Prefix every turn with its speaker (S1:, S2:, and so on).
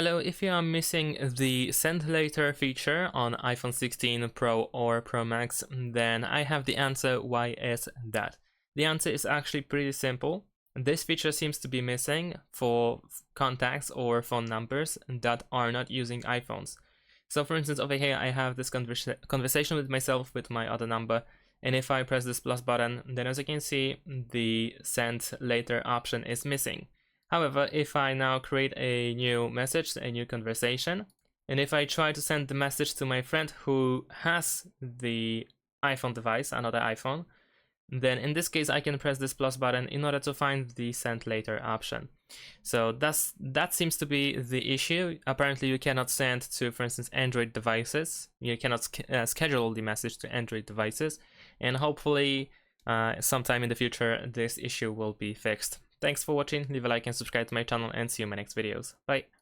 S1: Hello, if you are missing the Send Later feature on iPhone 16 Pro or Pro Max, then I have the answer. Why is that? The answer is actually pretty simple. This feature seems to be missing for contacts or phone numbers that are not using iPhones. So for instance, over here I have this conversation with myself with my other number, and if I press this plus button, then as you can see, the Send Later option is missing. However, if I now create a new message, a new conversation, and if I try to send the message to my friend who has the iPhone device, another iPhone, then in this case I can press this plus button in order to find the Send Later option. So that seems to be the issue. Apparently you cannot send to, for instance, Android devices. You cannot schedule the message to Android devices, and hopefully sometime in the future this issue will be fixed. Thanks for watching, leave a like and subscribe to my channel, and see you in my next videos. Bye!